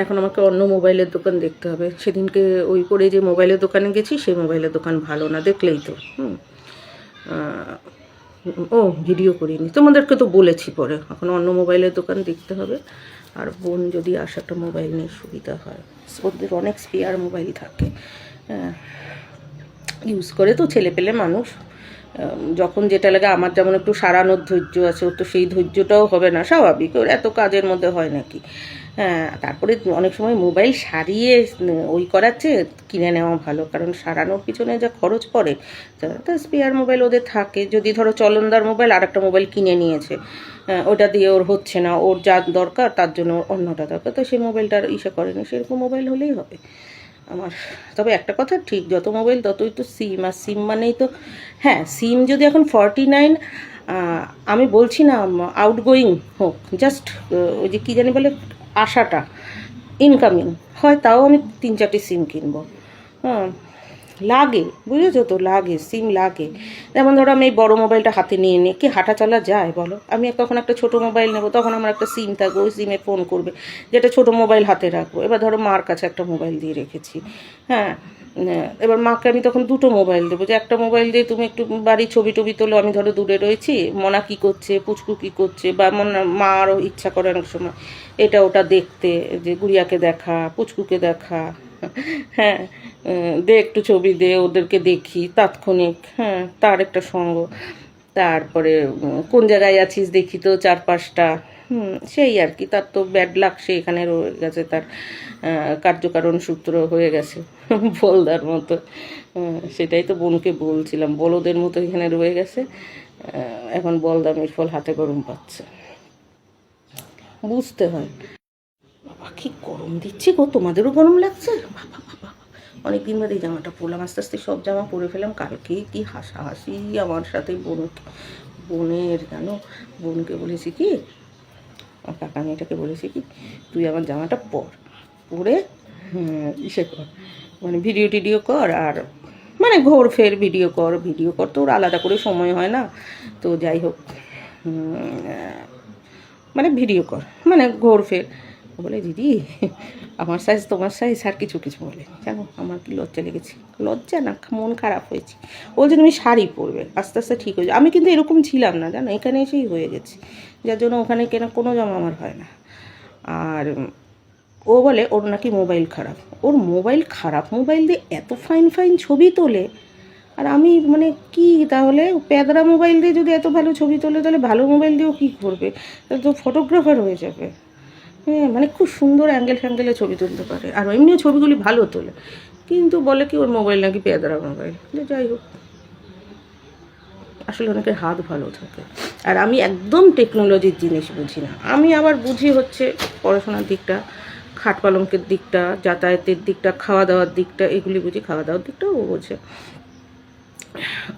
এখন আমাকে অন্য মোবাইলের দোকান দেখতে হবে। সেদিনকে ওই করে যে মোবাইলের দোকানে গেছি, সেই মোবাইলের দোকান ভালো না, দেখলেই তো। ও ভিডিও করিনি, তোমাদেরকে তো বলেছি। পরে এখন অন্য মোবাইলের দোকান দেখতে হবে। আর বোন যদি আসে একটা মোবাইল নিয়ে সুবিধা হয়, ওদের অনেক স্পেয়ার মোবাইল থাকে, ইউজ করে তো ছেলে পেলে মানুষ। যখন যেটা লাগে, আমার যেমন একটু সারানোর ধৈর্য আছে, ওর তো সেই ধৈর্যটাও হবে না, স্বাভাবিক, ওর এত কাজের মধ্যে হয় নাকি। হ্যাঁ, তারপরে অনেক সময় মোবাইল সারিয়ে ওই করাচ্ছে কিনে নেওয়া ভালো, কারণ সারানোর পিছনে যা খরচ পড়ে। তা স্পেয়ার মোবাইল ওদের থাকে, যদি ধরো চলনদার মোবাইল আর একটা মোবাইল কিনে নিয়েছে, ওটা দিয়ে ওর হচ্ছে না, ওর যা দরকার তার জন্য অন্যটা দরকার, তো সেই মোবাইলটার ইসে করেনি, সেরকম মোবাইল হলেই হবে আমার। তবে একটা কথা ঠিক, যত মোবাইল ততই তো সিম, আর সিম মানেই তো, হ্যাঁ সিম যদি এখন 49, আমি বলছি না আউটগোয়িং হোক, জাস্ট ওই যে কী জানি বলে আসাটা, ইনকামিং হয়, তাও আমি 3-4টি সিম কিনবো। হ্যাঁ, লাগে, বুঝেছো তো, লাগে, সিম লাগে। যেমন ধরো আমি এই বড়ো মোবাইলটা হাতে নিয়ে নিয়ে কি হাঁটা চলা যায় বলো? আমি কখন একটা ছোটো মোবাইল নেবো, তখন আমার একটা সিম থাকবে, ওই সিমে ফোন করবে, যেটা ছোটো মোবাইল হাতে রাখবো। এবার ধরো মার কাছে একটা মোবাইল দিয়ে রেখেছি, হ্যাঁ, এবার মাকে আমি তখন দুটো মোবাইল দেবো, যে একটা মোবাইল দিয়ে তুমি একটু বাড়ির ছবি টবি তোলো, আমি ধরো দূরে রয়েছি, মনা কী করছে, পুচকু কী করছে, বা মা আরও ইচ্ছা করে অনেক সময় এটা ওটা দেখতে, যে গুড়িয়াকে দেখা, পুচকুকে দেখা, হ্যাঁ, দে একটু ছবি দে, ওদেরকে দেখি তাৎক্ষণিক, হ্যাঁ, তার একটা সঙ্গ। তারপরে কোন জায়গায় আছিস দেখি তো 4-5টা, সেই আর কি। তার তো ব্যাড লাক, সে এখানে রয়ে গেছে, তার কার্যকারণ সূত্র হয়ে গেছে বলদার মতো। সেটাই তো বোনকে বলছিলাম, বলদের মতো এখানে রয়ে গেছে, এখন বলদামের ফল হাতে গরম পাচ্ছে, বুঝতে হয়। বাবা কি গরম দিচ্ছে গো, তোমাদেরও গরম লাগছে? বাবা বাবা, অনেকদিন বাদে এই জামাটা পরলাম, আস্তে আস্তে সব জামা পরে ফেলাম। কালকে কি হাসাহাসি আমার সাথে বোনের, জানো, বোনকে বলেছি কি, আমার কাকা মেয়েটাকে বলেছি কি, তুই আমার জামাটা পরে ইসে কর, মানে ভিডিও টিডিও কর, আর মানে ঘোর ফের ভিডিও কর তো ওর আলাদা করে সময় হয় না, তো যাই হোক, মানে ভিডিও কর, মানে ঘোর ফের। বলে দিদি আমার সাইজ তোমার সাইজ, আর কিছু বলে, জানো আমার কি লজ্জা লেগেছে, লজ্জা না মন খারাপ হয়েছে। বলছে তুমি শাড়ি পরবে, আস্তে আস্তে ঠিক হয়ে যায়। আমি কিন্তু এরকম ছিলাম না, জানো, এখানে এসেই হয়ে গেছি, যার জন্য ওখানে কেনা কোনো জামা আমার হয় না। আর ও বলে ওর নাকি মোবাইল খারাপ, ওর মোবাইল খারাপ, মোবাইল দিয়ে এত ফাইন ফাইন ছবি তোলে, আর আমি মানে কি তাহলে, প্যাদরা মোবাইল দিয়ে যদি এত ভালো ছবি তোলে, তাহলে ভালো মোবাইল দিয়েও কী করবে, তাহলে তো ফটোগ্রাফার হয়ে যাবে। হ্যাঁ, মানে খুব সুন্দর অ্যাঙ্গেলে ছবি তুলতে পারে, আর এমনিও ছবিগুলি ভালো তোলে, কিন্তু বলে কি ওর মোবাইল নাকি প্যাদরা মোবাইল। যাই হোক, আসলে অনেকের হাত ভালো থাকে, আর আমি একদম টেকনোলজির জিনিস বুঝি না। আমি আবার বুঝি হচ্ছে পড়াশোনার দিকটা, খাট পালঙ্কের দিকটা, যাতায়াতের দিকটা, খাওয়া দাওয়ার দিকটা, এগুলি বুঝি। খাওয়া দাওয়ার দিকটাও ও বোঝে,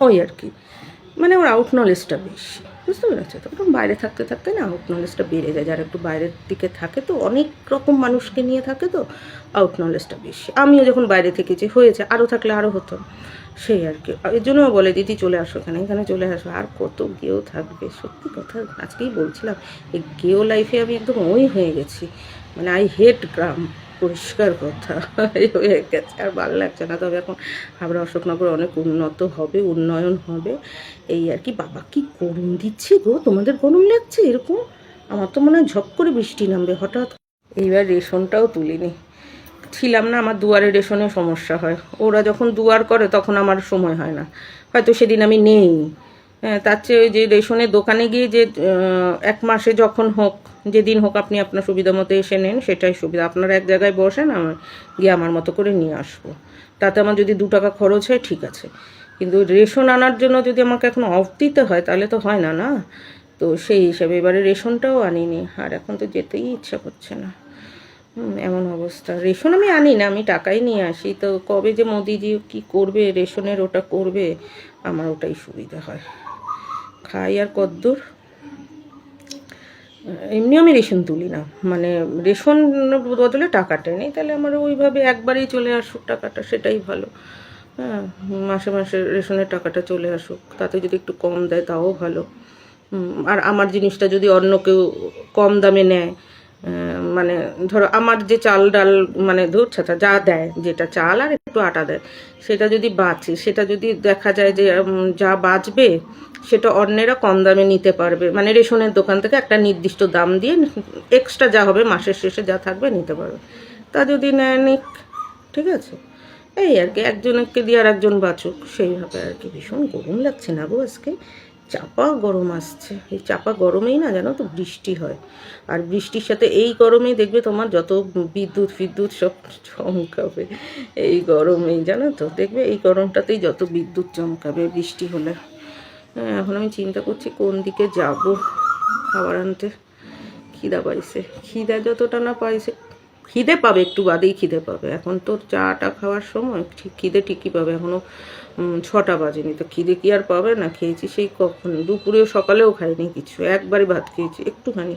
ওই আর কি, মানে ওর আউট নলেজটা বেশি, বুঝতে পেরেছো তো। ওরকম বাইরে থাকতে থাকতে না আউট নলেজটা বেড়ে যায়, যারা একটু বাইরের দিকে থাকে তো, অনেক রকম মানুষকে নিয়ে থাকে তো, আউট নলেজটা বেশি। আমিও যখন বাইরে থেকেছি হয়েছে, আরও থাকলে আরও হতো, সেই আর কি। এর জন্যও বলে দিদি চলে আসো এখানে চলে আসো, আর কত গেও থাকবে। সত্যি কথা, আজকেই বলছিলাম, এই গেও লাইফে আমি একদম ওই হয়ে গেছি, মানে আই হেট গ্রাম, পরিষ্কার কথা হয়ে গেছে, আর ভালো লাগছে না। তবে এখন হাবড়া অশোকনগর অনেক উন্নয়ন হবে, এই আর কি। বাবা কি গরম দিচ্ছে গো, তোমাদের গরম লাগছে এরকম? আমার তো মনে হয় ঝপ করে বৃষ্টি নামবে হঠাৎ। এইবার রেশনটাও তুলিনি, ছিলাম না, আমার দুয়ারে রেশনের সমস্যা হয়, ওরা যখন দুয়ার করে তখন আমার সময় হয় না, হয়তো সেদিন আমি নেই। হ্যাঁ, তার চেয়ে ওই যে রেশনের দোকানে গিয়ে যে 1 মাসে যখন হোক, যেদিন হোক, আপনি আপনার সুবিধা মতো এসে নেন, সেটাই সুবিধা। আপনারা এক জায়গায় বসেন, আমার গিয়ে আমার মতো করে নিয়ে আসবো, তাতে আমার যদি 2 টাকা খরচ হয় ঠিক আছে, কিন্তু রেশন আনার জন্য যদি আমাকে এখন অফ দিতে হয়, তাহলে তো হয় না, না। তো সেই হিসাবে এবারে রেশনটাও আনিনি, আর এখন তো যেতেই ইচ্ছা করছে না, এমন অবস্থা। রেশন আমি আনি না, আমি টাকাই নিয়ে আসি। তো কবে যে মোদিজি কি করবে রেশনের, ওটা করবে, আমার ওটাই সুবিধা হয়, খাই আর কদ্দূর। এমনি আমি রেশন তুলি না, মানে রেশন বদলে টাকাটা নেই, তাহলে আমার ওইভাবে একবারেই চলে আসুক টাকাটা, সেটাই ভালো। হ্যাঁ, মাসে মাসে রেশনের টাকাটা চলে আসুক, তাতে যদি একটু কম দেয় তাও ভালো। আর আমার জিনিসটা যদি অন্য কেউ কম দামে নেয়, মানে ধরো আমার যে চাল ডাল মানে ধরছে যা দেয়, যেটা চাল আর একটু আটা দেয়, সেটা যদি বাঁচে, সেটা যদি দেখা যায় যে যা বাঁচবে সেটা অন্যেরা কম দামে নিতে পারবে, মানে রেশনের দোকান থেকে একটা নির্দিষ্ট দাম দিয়ে এক্সট্রা যা হবে মাসের শেষে যা থাকবে নিতে পারবে। তা যদি নেয় নিক, ঠিক আছে, এই আর কি, একজনকে দিয়ে আর একজন বাঁচুক সেইভাবে আর কি। ভীষণ গরম লাগছে না গো আজকে, চাপা গরম আসছে। এই চাপা গরমেই না জানো তো বৃষ্টি হয়, আর বৃষ্টির সাথে এই গরমেই দেখবে তোমার যত বিদ্যুৎ সব চমকাবে। এই গরমেই জানো তো দেখবে এই গরমটাতেই যত বিদ্যুৎ চমকাবে বৃষ্টি হলে। হ্যাঁ, এখন আমি চিন্তা করছি কোন দিকে যাব খাবার আনতে। খিদা পাইছে, খিদা যতটা না পাইছে, খিদে পাবে একটু বাদেই খিদে পাবে। এখন তো চাটা খাওয়ার সময়, ঠিক খিদে ঠিকই পাবে। এখনও 6টা বাজেনি, তো খিদে কি আর পাবে না? খেয়েছি সেই কখন, দুপুরেও সকালেও খাইনি কিছু, একবারই ভাত খেয়েছি একটুখানি।